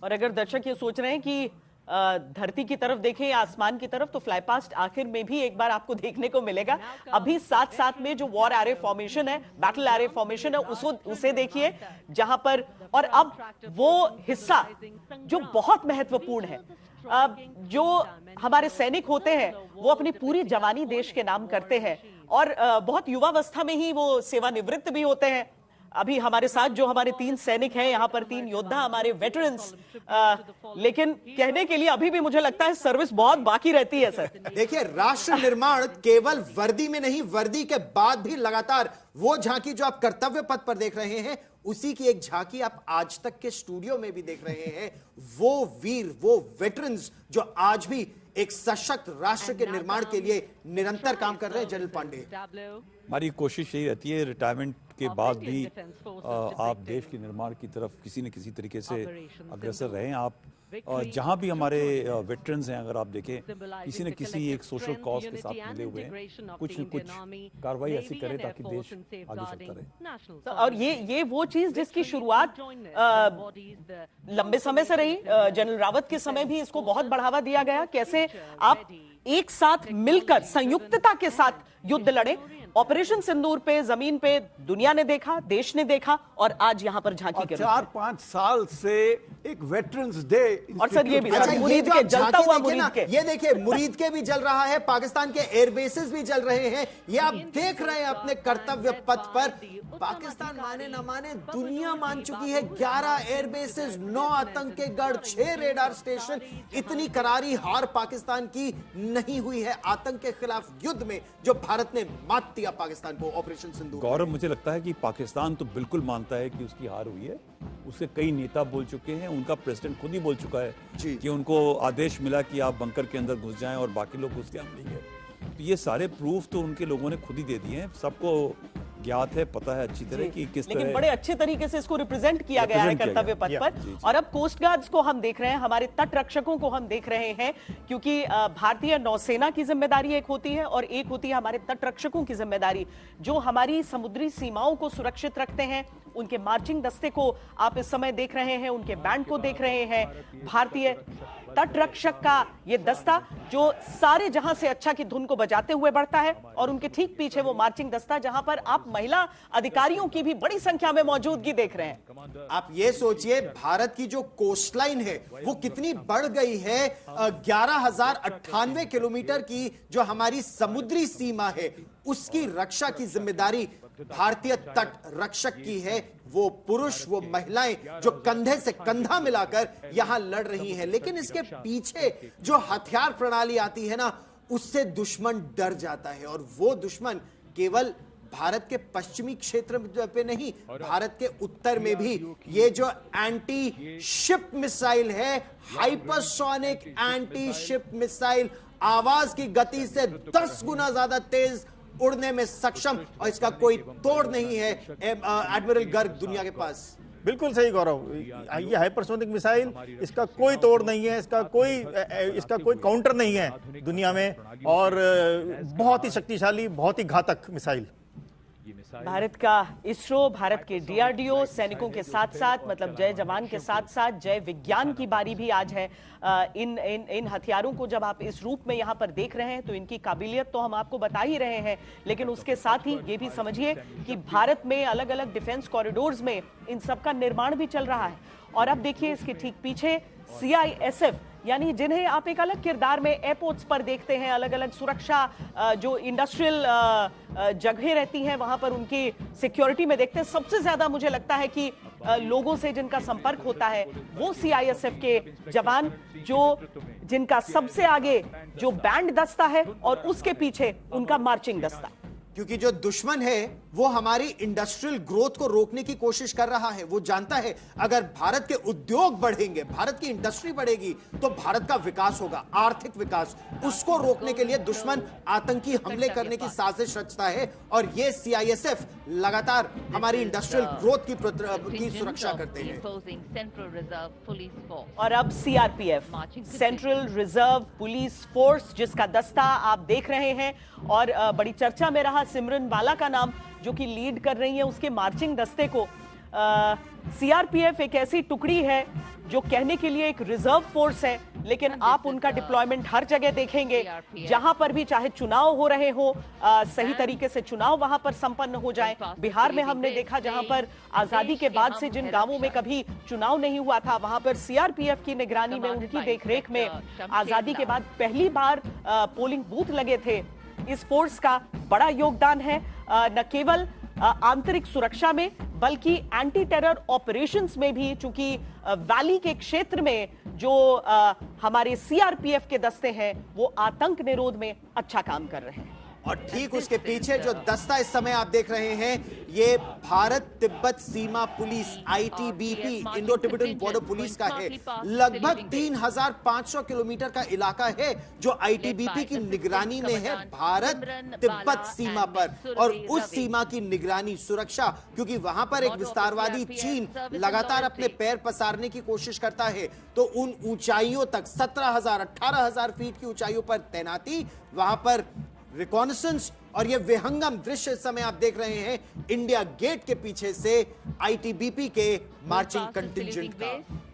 और अगर दर्शक ये सोच रहे हैं कि धरती की तरफ देखें या आसमान की तरफ, तो फ्लाई पास्ट आखिर में भी एक बार आपको देखने को मिलेगा। अभी साथ साथ में जो वॉर एरे फॉर्मेशन है, बैटल एरे फॉर्मेशन है, उसे देखिए, जहां पर और अब वो हिस्सा जो बहुत महत्वपूर्ण है, जो हमारे सैनिक होते हैं वो अपनी पूरी जवानी देश के नाम करते हैं और बहुत युवावस्था में ही वो सेवानिवृत्त भी होते हैं। अभी हमारे साथ जो हमारे 3 सैनिक हैं यहाँ पर, 3 योद्धा हमारे वेटरन्स, लेकिन कहने के लिए अभी भी मुझे लगता है सर्विस बहुत बाकी रहती है सर। देखिए, राष्ट्र निर्माण केवल वर्दी में नहीं, वर्दी के बाद भी लगातार वो झांकी जो आप कर्तव्य पथ पर देख रहे हैं, उसी की एक झांकी आप आज तक के स्टूडियो में भी देख रहे हैं। वो वीर, वो वेटरन्स जो आज भी एक सशक्त राष्ट्र के निर्माण के लिए निरंतर काम कर रहे हैं। जनरल पांडे, हमारी कोशिश यही रहती है रिटायरमेंट के बाद भी आप देश के निर्माण की तरफ किसी न किसी तरीके से अग्रसर रहें। आप जहां भी हमारे वेटरन्स हैं, अगर आप देखें, किसी न किसी एक सोशल कॉज के साथ मिले हुए हैं, कुछ न कुछ कार्रवाई ऐसी करें ताकि देश आगे चलता रहे। और ये वो चीज जिसकी शुरुआत लंबे समय से रही, जनरल रावत के समय भी इसको बहुत बढ़ावा दिया गया। कैसे आप एक साथ मिलकर संयुक्तता के साथ युद्ध लड़े। ऑपरेशन सिंदूर पे जमीन पे दुनिया ने देखा, देश ने देखा, और आज यहां पर झांकी के 4-5 साल से एक वेटरन्स डे। और सर ये भी मुरीद के जलता हुआ मुरीद के, ये देखिए, मुरीद के भी जल रहा है, पाकिस्तान के एयरबेसेस भी जल रहे हैं। ये आप देख रहे हैं अपने कर्तव्य पथ पर। पाकिस्तान माने न माने, दुनिया मान चुकी है। 11 एयरबेसेस, 9 आतंक के गढ़, 6 रेडार स्टेशन। इतनी करारी हार पाकिस्तान की नहीं हुई है आतंक के खिलाफ युद्ध में जो भारत ने मात दिया पाकिस्तान को ऑपरेशन सिंदूर। गौरव, मुझे लगता है कि पाकिस्तान तो बिल्कुल मानता है कि उसकी हार हुई है। उसके कई नेता बोल चुके हैं, उनका प्रेसिडेंट खुद ही बोल चुका है कि उनको आदेश मिला कि आप बंकर के अंदर घुस जाएं और बाकी लोग घुस के हम नहीं गए। तो ये सारे प्रूफ तो उनके लोगों ने खुद ही दे दिए हैं। सबको ज्ञात है, पता है अच्छी तरह कि किस तरह, लेकिन बड़े अच्छे तरीके से इसको रिप्रेजेंट किया गया है कर्तव्य पथ पर। और अब कोस्ट गार्ड्स को हम देख रहे हैं, हमारे तट रक्षकों को हम देख रहे हैं, क्योंकि भारतीय नौसेना की जिम्मेदारी एक होती है और एक होती है हमारे तट रक्षकों की जिम्मेदारी, जो हमारी समुद्री सीमाओं को सुरक्षित रखते हैं। उनके मार्चिंग दस्ते को आप इस समय देख रहे हैं, उनके बैंड को देख रहे हैं। भारतीय तट रक्षक का ये दस्ता जो सारे जहां से अच्छा की धुन को बजाते हुए बढ़ता है, और उनके ठीक पीछे वो मार्चिंग दस्ता जहां पर आप महिला अधिकारियों की भी बड़ी संख्या में मौजूदगी देख रहे हैं। आप ये सोचिए, भारत की जो कोस्ट लाइन है वो कितनी बढ़ गई है। 11,098 किलोमीटर की जो हमारी समुद्री सीमा है, उसकी रक्षा की जिम्मेदारी भारतीय तट रक्षक की है। वो पुरुष, वो महिलाएं जो कंधे से कंधा मिलाकर यहां लड़ रही हैं, लेकिन इसके पीछे जो हथियार प्रणाली आती है ना, उससे दुश्मन डर जाता है। और वो दुश्मन केवल भारत के पश्चिमी क्षेत्र पे नहीं, भारत के उत्तर में भी ये जो एंटी शिप मिसाइल है, हाइपरसोनिक एंटी शिप मिसाइल, आवाज की गति से 10 गुना ज्यादा तेज उड़ने में सक्षम, और इसका कोई तोड़ नहीं है एडमिरल गर्ग दुनिया के पास। बिल्कुल सही गौरव, ये हाइपरसोनिक मिसाइल, इसका कोई तोड़ नहीं है, इसका कोई काउंटर नहीं है दुनिया में, और बहुत ही शक्तिशाली, बहुत ही घातक मिसाइल। भारत का इसरो, भारत के डीआरडीओ सैनिकों के साथ साथ, मतलब जय जवान के साथ साथ जय विज्ञान की बारी भी आज है। इन हथियारों को जब आप इस रूप में यहाँ पर देख रहे हैं तो इनकी काबिलियत तो हम आपको बता ही रहे हैं, लेकिन उसके साथ ही ये भी समझिए कि भारत में अलग अलग डिफेंस कॉरिडोर्स में इन सब का निर्माण भी चल रहा है। और अब देखिए इसके ठीक पीछे CISF, यानी जिन्हें आप एक अलग किरदार में एयरपोर्ट्स पर देखते हैं, अलग अलग सुरक्षा जो इंडस्ट्रियल जगह रहती हैं वहां पर उनकी सिक्योरिटी में देखते हैं। सबसे ज्यादा मुझे लगता है कि लोगों से जिनका संपर्क होता है वो CISF के जवान, जिनका सबसे आगे जो बैंड दस्ता है और उसके पीछे उनका मार्चिंग दस्ता। क्योंकि जो दुश्मन है वो हमारी इंडस्ट्रियल ग्रोथ को रोकने की कोशिश कर रहा है। वो जानता है अगर भारत के उद्योग बढ़ेंगे, भारत की इंडस्ट्री बढ़ेगी, तो भारत का विकास होगा, आर्थिक विकास। उसको रोकने के लिए दुश्मन आतंकी हमले करने की साजिश रचता है, और ये CISF लगातार हमारी इंडस्ट्रियल ग्रोथ की सुरक्षा करते हैं। और अब CRPF, central reserve police force, जिसका दस्ता आप देख रहे हैं, और बड़ी चर्चा में रहा सिमरन बाला का नाम, जो कि लीड कर रही है उसके मार्चिंग दस्ते को। CRPF एक ऐसी टुकड़ी है जो कहने के लिए एक रिजर्व फोर्स है, लेकिन आप उनका डिप्लॉयमेंट हर जगह देखेंगे, जहां पर भी चाहे चुनाव हो रहे हो, सही तरीके से चुनाव वहां पर संपन्न हो जाए। बिहार में हमने देखा जहां पर आजादी के बाद से जिन गांवों में कभी चुनाव नहीं हुआ था, वहां पर सीआरपीएफ की निगरानी में, उनकी देखरेख में आजादी के बाद पहली बार पोलिंग बूथ लगे थे। इस फोर्स का बड़ा योगदान है, न केवल आंतरिक सुरक्षा में बल्कि एंटी टेरर ऑपरेशंस में भी, चूंकि वैली के क्षेत्र में जो हमारे सीआरपीएफ के दस्ते हैं वो आतंक निरोध में अच्छा काम कर रहे हैं। और ठीक उसके पीछे जो दस्ता इस समय आप देख रहे हैं, ये भारत तिब्बत सीमा police ITBP, Indo Tibetan border police का है। लगभग 3500 किलोमीटर का इलाका है जो आईटीबीपी की निगरानी में है भारत तिब्बत सीमा पर। और उस सीमा की निगरानी, सुरक्षा, क्योंकि वहां पर एक विस्तारवादी चीन लगातार अपने पैर पसारने की कोशिश करता है, तो उन ऊंचाइयों तक 17,000 18,000 फीट की ऊंचाइयों पर तैनाती, वहां पर रिकॉनेसेंस। और ये विहंगम दृश्य इस समय आप देख रहे हैं इंडिया गेट के पीछे से आईटीबीपी के मार्चिंग कंटिंजेंट का।